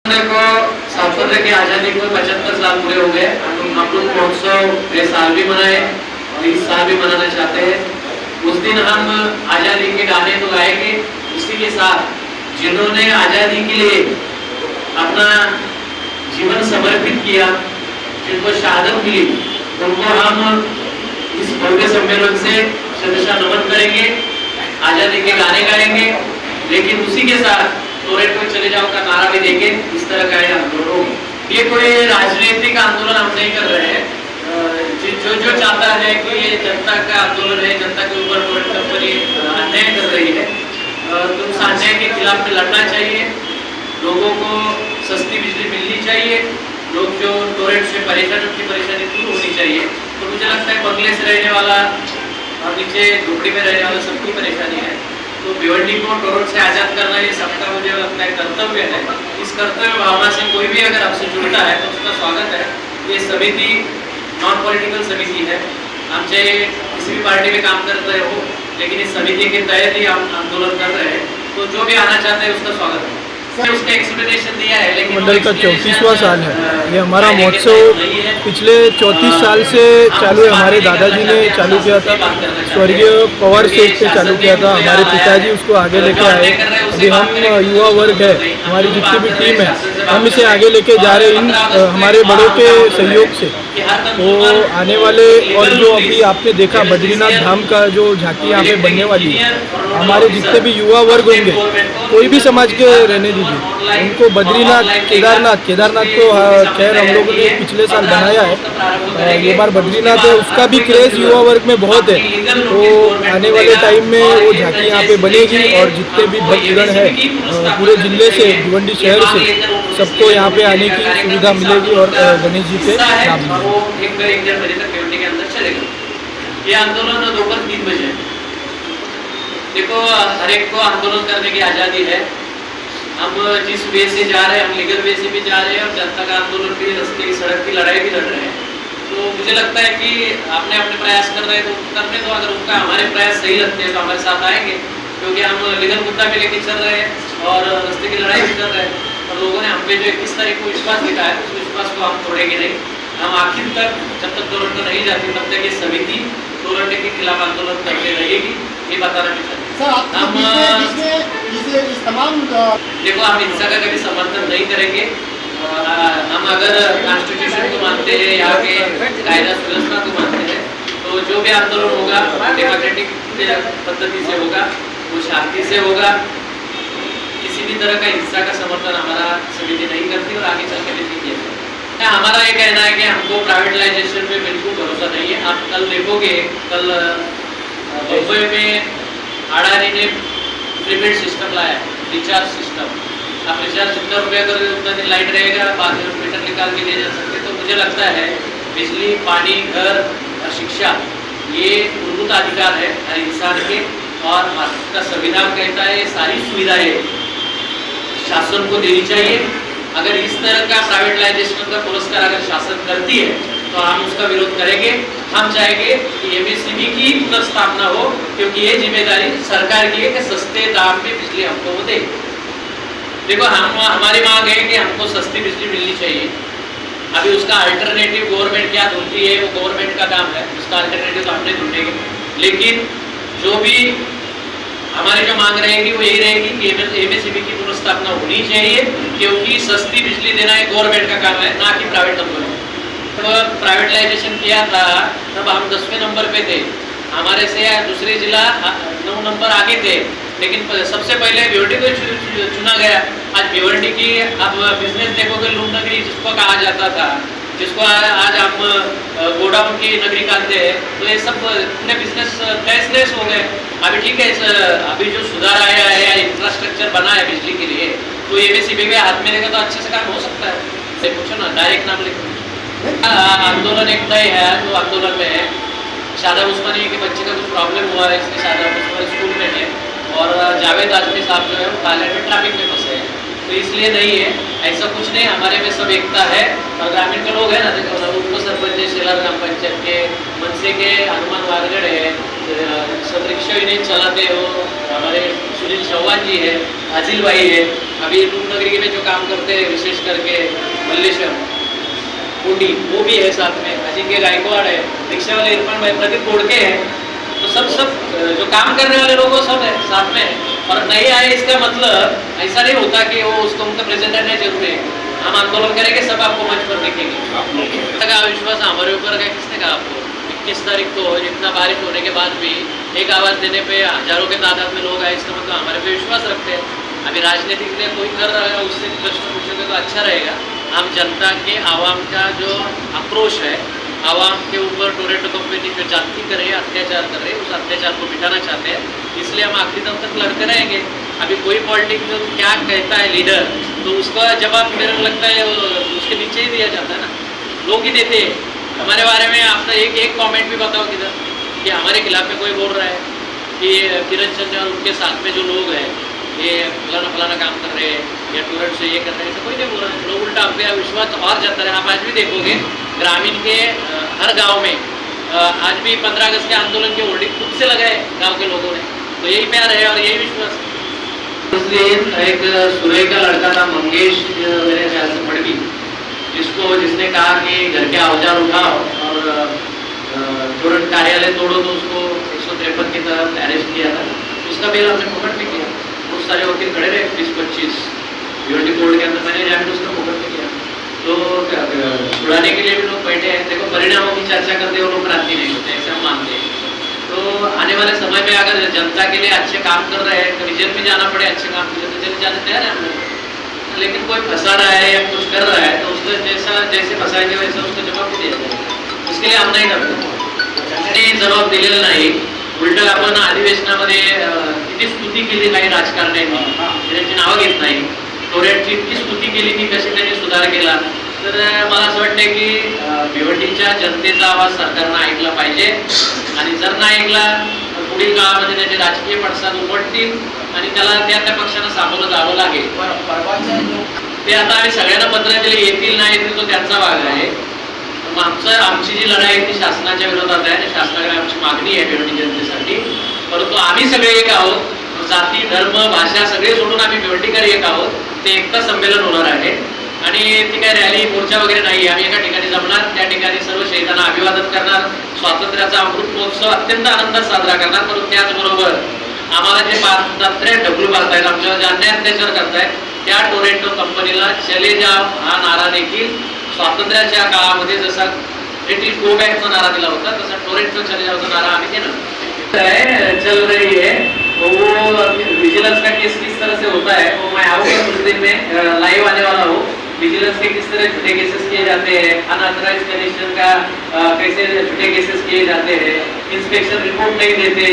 देखो, स्वातंत्र की आजादी को 75 साल पूरे हो गए। हम अमृत महोत्सव ये साल भी मनाए और इस साल भी मनाना चाहते हैं। उस दिन हम आजादी के गाने तो गाएंगे, उसी के साथ जिन्होंने आजादी के लिए अपना जीवन समर्पित किया, जिनको शहादत मिली, उनको हम इस भव्य सम्मेलन से श्रद्धा नमन करेंगे, आजादी के गाने गाएंगे, लेकिन उसी के साथ टोरेंट में चले जाओ का नारा भी देंगे। इस तरह का आंदोलन होगा। ये कोई राजनीतिक आंदोलन हम नहीं कर रहे हैं। जो चाहता है कि ये जनता का आंदोलन है, जनता के ऊपर टोरेंट कंपनी अन्याय कर रही है, तो उस अन्याय के खिलाफ में लड़ना चाहिए। लोगों को सस्ती बिजली मिलनी चाहिए, लोग जो टोरेंट से परेशान, उनकी परेशानी दूर होनी चाहिए। तो मुझे लगता है बंगले से रहने वाला और नीचे झोपड़ी में रहने वाला सबकी परेशानी है, तो भिवंडी को टोरेंट से आज़ाद करना ये सबका मुझे लगता है कर्तव्य है। इस कर्तव्य भावना से कोई भी अगर आपसे जुड़ता है तो उसका स्वागत है। ये समिति नॉन पॉलिटिकल समिति है, हम चाहे किसी भी पार्टी में काम कर रहे हो, लेकिन इस समिति के तहत ही हम आंदोलन कर रहे हैं। तो जो भी आना चाहते हैं उसका स्वागत है। उसका एक्सप्लेनेशन दिया है, लेकिन मंडल का 34वां साल है। ये हमारा महोत्सव पिछले 34 साल से चालू है। हमारे दादाजी ने चालू किया था, स्वर्गीय पवार सेठ से चालू किया था, हमारे पिताजी उसको आगे लेके आए। अभी हम युवा वर्ग है, हमारी जितनी भी टीम है, हम इसे आगे लेके जा रहे हैं इन हमारे बड़ों के सहयोग से। तो आने वाले और जो अभी आपने देखा बद्रीनाथ धाम का जो झांकी यहाँ पे बनने वाली है, हमारे जितने भी युवा वर्ग होंगे, कोई भी समाज के रहने दीजिए, उनको बद्रीनाथ केदारनाथ तो खैर हम लोगों ने पिछले साल बनाया है, ये बार बद्रीनाथ है, उसका भी क्रेज युवा वर्ग में बहुत है। तो आने वाले टाइम में वो झांकी यहाँ पे बनेगी और जितने भी भक्तगण है पूरे जिले से, भिवंडी शहर से, सबको यहाँ पे आने की सुविधा मिलेगी और गणेश जी के नाम में। एक 1:30 बजे तक भिवंडी के अंदर चलेगा। ये आंदोलन दोपहर 3 बजे। देखो, हर एक को आंदोलन करने की आज़ादी है। हम जिस वे से जा रहे हैं, हम लीगल वे से भी जा रहे हैं और जनता का आंदोलन के रास्ते की सड़क की लड़ाई भी लड़ रहे हैं। तो मुझे लगता है कि आपने अपने प्रयास कर रहे हैं तो करने दो। अगर उनका हमारे प्रयास सही लगते हैं तो हमारे साथ आएंगे, क्योंकि हम लीगल मुद्दा भी लेके चल रहे हैं और रास्ते की लड़ाई भी कर रहे हैं। और लोगों ने हम पे जो 21 तारीख को विश्वास दिखाया है, उस विश्वास को हम तोड़ेंगे नहीं। हम आखिर तक, जब तक टोरेंट नहीं जाती तब तक ये समिति टोरेंट के खिलाफ आंदोलन करते रहेगी, ये बताना भी चाहते हैं। हम देखो, हम हिंसा का कभी समर्थन नहीं करेंगे। हम अगर कॉन्स्टिट्यूशन को मानते हैं, यहाँ के कायदा सुव्यवस्था को मानते हैं, तो जो भी आंदोलन होगा डेमोक्रेटिक पद्धति से होगा, वो शांति से होगा। किसी भी तरह का हिंसा का समर्थन हमारा समिति नहीं करती और आगे चल के भी नहीं किया। हमारा ये कहना है कि हमको प्राइवेटाइजेशन में बिल्कुल भरोसा नहीं है। आप कल देखोगे, कल मुंबई में अडानी ने प्रीपेड सिस्टम लाया, रिचार्ज सिस्टम। आप रिचार्ज जितना रुपया करोगे उतना दिन लाइट रहेगा, बाद में मीटर निकाल के दे जा सकते। तो मुझे लगता है बिजली, पानी, घर और शिक्षा ये मूलभूत अधिकार है हर इंसान के, और भारत का संविधान कहता है ये सारी सुविधाएं शासन को देनी चाहिए। अगर इस तरह का प्राइवेटाइजेशन का पुरस्कार अगर शासन करती है तो हम उसका विरोध करेंगे। हम चाहेंगे कि एमएससीबी की पुनर्स्थापना हो, क्योंकि ये जिम्मेदारी सरकार की है कि सस्ते दाम पे बिजली हमको वो दे। देखो, हमारी मांग है कि हमको सस्ती बिजली मिलनी चाहिए। अभी उसका अल्टरनेटिव गवर्नमेंट क्या ढूंढती है वो गवर्नमेंट का काम है, उसका अल्टरनेटिव तो हमने ढूंढेंगे। लेकिन जो भी हमारी जो मांग रहेगी वो यही रहेगी कि एमएससीबी की पुनर्स्थापना होनी चाहिए, क्योंकि सस्ती बिजली देना एक गवर्नमेंट का काम है, ना कि प्राइवेट कंपनी। तो प्राइवेटाइजेशन किया था तब हम 10वें नंबर पे थे, हमारे से दूसरे जिला 9 नंबर आगे थे, लेकिन सबसे पहले भिवंडी को चुना गया। आज भिवंडी की अब बिजनेस देखोगे, लूम नगरी जिसको कहा जाता था, जिसको आज हम गोडाउन की नगरी कहते हैं, तो ये सब पूरे बिजनेस तहस हो गए। अभी ठीक है, अभी जो सुधार आया है या इंफ्रास्ट्रक्चर बना है बिजली के लिए, तो एमएससीबी के हाथ में रहेगा तो अच्छे से काम हो सकता है। पूछो ना, डायरेक्ट नाम लिखो। आंदोलन एक तय है, जो आंदोलन में है शादाब उस्मानी के बच्चे का कुछ प्रॉब्लम हुआ है, इसलिए शादाब उस्मानी स्कूल में है और जावेद आजमी साहब जो है वो थाईलैंड में ट्रैफिक में फंसे हैं, तो इसलिए नहीं है। ऐसा कुछ नहीं, हमारे में सब एकता है। और ग्रामीण के लोग हैं ना, देखो उनको सरपंच है, शेलार ग्राम पंचायत के, मनसे के हनुमान वारगढ़ है, सब रिक्शा भी नहीं चलाते हो, हमारे सुनील चौहान जी है, आजिल भाई है, अभी रूपनगरी में जो काम करते हैं विशेष करके मल्लेश्वर कोटी, वो भी है साथ में, अजिंक्य गायकवाड़ है, रिक्शा वाले इरफान भाई, प्रदीप कोड़के हैं। तो सब जो काम करने वाले लोग वो सब है साथ में। और नहीं आए इसका मतलब ऐसा नहीं होता कि वो उसको उनका प्रेजेंट रहना जरूरी है। हम आंदोलन करेंगे, सब आपको मंच पर देखेंगे। का विश्वास हमारे ऊपर है, किसने कहा आपको? 21 तारीख को इतना बारिश होने के बाद भी एक आवाज़ देने पे हजारों के तादाद में लोग आए, इसका मतलब हमारे पे विश्वास रखते हैं। अभी राजनीतिक में कोई कर रहा है, उससे प्रश्न पूछोगे तो अच्छा रहेगा। हम जनता के आवाम का जो आक्रोश है, आवाम के ऊपर टोरेंटो कंपनी जो जाति कर रही है, अत्याचार कर रही है, उस अत्याचार को मिटाना चाहते हैं। इसलिए हम आखिरी दम तक लड़ते रहेंगे। अभी कोई पॉलिटिक्स जो क्या कहता है लीडर, तो उसका जवाब मेरे को लगता है उसके नीचे ही दिया जाता है ना, लोग ही देते हैं। हमारे बारे में आपका एक कमेंट भी बताओ किधर कि हमारे खिलाफ में कोई बोल रहा है कि किरण चंद और उनके साथ में जो लोग हैं ये फलाना काम कर रहे हैं या टूरेंट से ये कर रहे हैं, ऐसा कोई नहीं बोल रहा है। लोग उल्टा आप पे विश्वास और जाता है। आप आज भी देखोगे ग्रामीण के हर गांव में आज भी 15 अगस्त के आंदोलन के होर्डिंग खुद से लगाए गांव के लोगों ने। तो यही प्यार है और यही विश्वास है। उस दिन एक सुरई का लड़का था मंगेश, मेरे ख्याल से मड़वी, जिसने कहा कि घर के औजार उठाओ और तुरंत कार्यालय तोड़ो, तो उसको 153 की तरफ अरेस्ट किया था। उसका बेल हमने पकड़ में किया। बहुत सारे वकील खड़े रहे, 20-25 यूनिटी कोर्ट के अंदर, मैंने जाकर उसका पकड़ में किया। तो छुड़ाने के लिए भी लोग बैठे हैं। देखो, परिणामों की चर्चा करते हुए लोग क्रांति नहीं होते, ऐसे हम मानते हैं। तो आने वाले समय में अगर जनता के लिए अच्छे काम कर रहे हैं, कभी जेल में जाना पड़े अच्छे काम के लिए, तो जेल जाने तैयार है हम लोग। लेकिन कोई फंसा रहा है या कुछ कर रहा है, तो उसको जैसे फंसाएंगे वैसे उसको जवाब भी दिया जाएगा। उसके लिए हम नाही डरतो, जबाब दिलेला नाही। उलट आपण अधिवेशनामध्ये किती स्तुती केली काही राजकारण्यांनी, त्यांची नावं घेत नाही, टोरेंटची इतकी स्तुती केली की कशी त्यांनी सुधार केला। तर मला असं वाटतं की भिवंडीच्या जनतेचा आवाज सरकारनं ऐकला पाहिजे, आणि जर नाही ऐकला तर पुढील काळामध्ये त्याचे राजकीय पडसाद उमटतील आणि त्याला त्या पक्षानं सामोरं जावं लागेल। ते आता आम्ही सगळ्यांना पत्र दिले, येतील नाही येतील तो त्यांचा भाग आहे। आमची जी लढाई आहे ती शासनाच्या विरोधात आहे आणि शासनाकडे आमची मागणी आहे भिवंडी जनतेसाठी। परंतु आम्ही सगळे एक आहोत, जाती धर्म भाषा सगळे सोडून आम्ही भिवंडीकर एक आहोत। ते एकता संमेलन होणार आहे आणि ती काय रॅली मोर्चा वगैरे नाही, आम्ही एका ठिकाणी जमणार, त्या ठिकाणी सर्व शहीदांना अभिवादन करणार, स्वातंत्र्याचा अमृत महोत्सव अत्यंत आनंदात साजरा करणार। परंतु त्याचबरोबर आम्हाला जे पारतंत्र्य ढकलू पाहतायत, आमच्यावर जे अन्याय अत्याचार करतायत, त्या टोरेंटो कंपनीला चले जाव हा नारा देखील स्वातंत्र्याच्या काळामध्ये जसा ब्रिटिश गो बॅकचा नारा दिला होता, तसा टोरेंटो चले जावचा नारा आम्ही देणार। चल रही है वो विजिलेंस का केस किस तरह से होता है, वो मैं आऊंगा कुछ दिन में, लाइव आने वाला हूँ। विजिलेंस के किस तरह झूठे केसेस किए जाते हैं, अनऑथराइज कनेक्शन का कैसे झूठे केसेस किए जाते हैं, इंस्पेक्शन रिपोर्ट नहीं देते,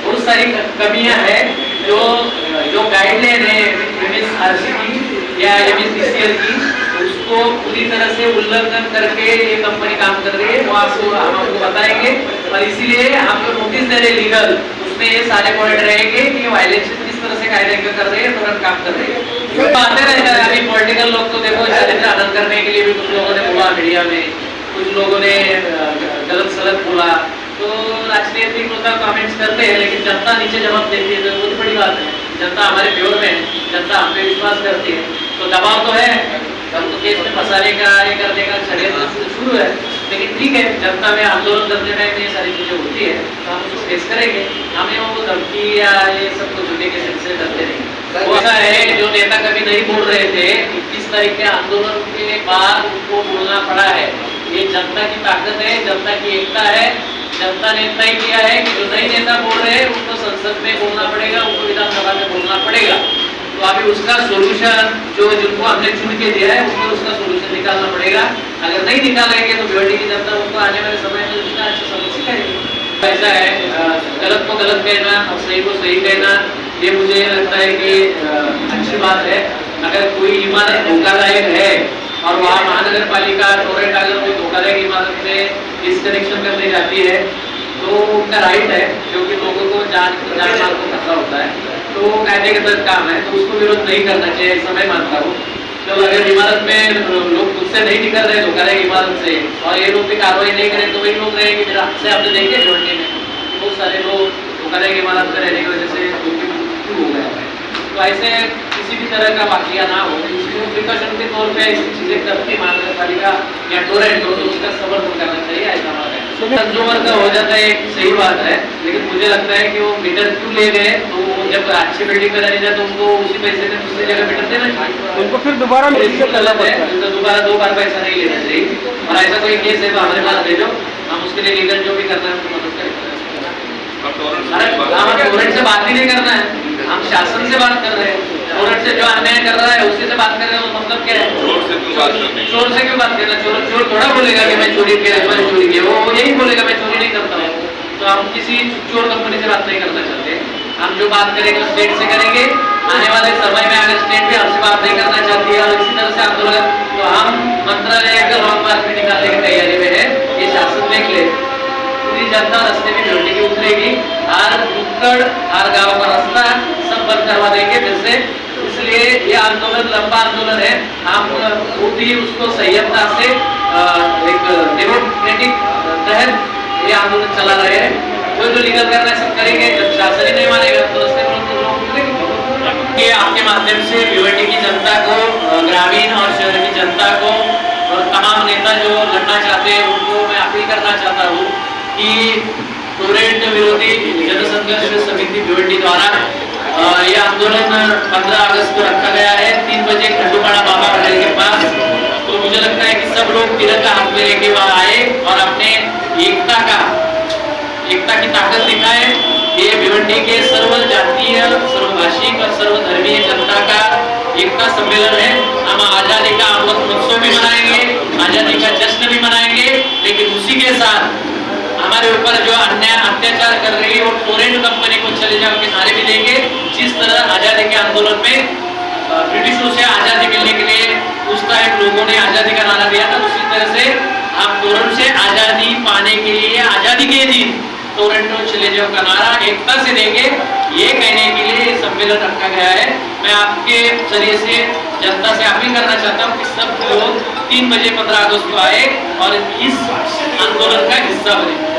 बहुत सारी कमियां हैं जो गाइडलाइन है एमएसआरसी की या एमएसपीसीएल की, उसको पूरी तरह से उल्लंघन करके ये कंपनी काम कर रही है। वो हम आपको बताएंगे और इसीलिए हम लोग नोटिस दे रहे लीगल, उसमें ये सारे पॉइंट रहेंगे कि वायलेशन किस तरह से कायदे के कर रहे हैं, तुरंत काम कर रहे हैं। तो आते रहता है। अभी पॉलिटिकल लोग तो देखो चरित्र आनंद करने के लिए भी कुछ लोगों ने बोला मीडिया में, कुछ लोगों ने गलत सलत बोला, तो राजनीतिक लोग कमेंट्स करते हैं, लेकिन जनता नीचे जवाब देती है, तो बहुत बड़ी बात है। जनता हमारे फेवर में है, जनता हम पे विश्वास करती है। तो दबाव तो है, हमको केस में फंसाने का, ये करने का षड्यंत्र शुरू है, लेकिन ठीक है, जनता में आंदोलन करने में ये सारी चीजें होती है, तो हम उसको फेस करेंगे। हमें वो धमकी या ये सब कुछ झूठे के सिलसिले करते नहीं। वो ऐसा है जो नेता कभी नहीं बोल रहे थे, 21 तारीख के आंदोलन के बाद उनको बोलना पड़ा है। ये जनता की ताकत है, जनता की एकता है। जनता ने तय किया है कि जो नए नेता बोल रहे हैं उनको संसद में बोलना पड़ेगा, उनको विधानसभा में बोलना पड़ेगा। तो अभी उसका सोल्यूशन जिनको हमने चुन के दिया है, उनको उसका सोल्यूशन निकालना पड़ेगा। अगर नहीं निकालेंगे तो भिवंडी की जनता उनको आने वाले समय में उसका अच्छा सबक सिखाएगी। ऐसा है, गलत को गलत कहना और सही को सही कहना, ये मुझे लगता है कि अच्छी बात है। अगर कोई इमारत धोखादायक है और वहाँ महानगर पालिका टोरेंट अगर कोई धोखादायक इमारत में डिस्कनेक्शन करने जाती है तो उनका राइट है, क्योंकि लोगों को जान माल को खतरा होता है, तो वो कायदे के तहत काम है, तो उसको विरोध नहीं करना चाहिए, ऐसा मैं मानता हूँ। तो अगर इमारत में लोग खुद से नहीं निकल रहे धोखादायक इमारत से और ये लोग भी कार्रवाई नहीं करें, तो वही लोग रहेंगे। मेरा से आपने देखे भिवंडी में बहुत सारे लोग धोखादायक इमारत में रहने की वजह से मृत्यु हो गया है। तो ऐसे किसी भी तरह का वाकया ना हो, इसको प्रिकॉशन के तौर पे ऐसी चीज़ें करके महानगरपालिका या टोरेंट हो तो उसका समर्थन करना चाहिए, ऐसा हमारा है। कंज्यूमर का हो जाता है, एक सही बात है, लेकिन मुझे लगता है कि वो मीटर क्यों ले गए, तो जब अच्छी बिल्डिंग में रहने जाए तो उनको उसी पैसे में दूसरी जगह मीटर देना चाहिए, उनको फिर दोबारा गलत है, तो दोबारा 2 बार पैसा नहीं लेना चाहिए। और ऐसा कोई केस है तो हमारे पास भेजो, हम उसके लिए लीगल जो भी करना है उसको मदद करेंगे। अरे हमें टोरेंट से बात ही नहीं करना है, हम शासन से बात कर रहे हैं। टोरेंट से जो अन्याय कर रहा है उसी से बात कर रहे हैं, मतलब क्या है? चोर से क्यों बात करना? चोर थोड़ा बोलेगा कि मैं चोरी किया, मैंने चोरी किया, वो यही बोलेगा मैं चोरी नहीं करता हूँ। तो हम किसी चोर कंपनी से बात नहीं करना चाहते। हम जो बात करेंगे वो स्टेट से करेंगे। आने वाले समय में अगर स्टेट भी हमसे बात नहीं करना चाहती है और इसी तरह से आंदोलन, तो हम मंत्रालय का लॉन्ग मार्च भी निकालने की तैयारी में है, ये शासन देख ले। पूरी जनता रास्ते में भिड़ने की उतरेगी, हर नुक्कड़ हर गांव का रास्ता सब बंद करवा देंगे फिर से। इसलिए ये आंदोलन लंबा आंदोलन है, हम खुद ही उसको संयमता से एक डेमोक्रेटिक तहत ये आंदोलन चला रहे हैं। जो लीगल करना है सब करेंगे, जब शासन ही नहीं मानेगा तो रास्ते पर लोग उतरेंगे। ये आपके माध्यम से भिवंडी की जनता को, ग्रामीण और शहर की जनता को और तमाम नेता जो लड़ना चाहते हैं उनको मैं अपील करना चाहता हूँ कि टोरेंट विरोधी जनसंघर्ष समिति भिवंडी द्वारा यह आंदोलन 15 अगस्त को रखा गया है, 3 बजे खंडूपाड़ा बाबा मंदिर के पास। तो मुझे लगता है कि सब लोग तिरंगा हाथ में लेके वहाँ आए और अपने एकता की ताकत दिखाए। ये भिवंडी के सर्व जातीय, सर्वभाषिक और सर्वधर्मीय जनता का एकता सम्मेलन है। हम आजादी का अमृत महोत्सव भी मनाएंगे, आजादी का जश्न भी मनाएंगे, लेकिन उसी के साथ हमारे ऊपर जो अन्याय अत्याचार कर रही है वो टोरेंट कंपनी को चले जाओ के नारे भी देंगे। जिस तरह आजादी के आंदोलन में ब्रिटिशों से आजादी मिलने के लिए उस टाइम लोगों ने आजादी का नारा दिया था, उसी तरह से हम टोरेंट से आजादी पाने के लिए आजादी के दिन टोरेंट चले जाओ का नारा एकता से देंगे, ये कहने के लिए सम्मेलन रखा गया है। मैं आपके जरिए से जनता से अपील करना चाहता हूँ कि सब लोग 3 बजे 15 अगस्त को आए और इस आंदोलन का हिस्सा बने।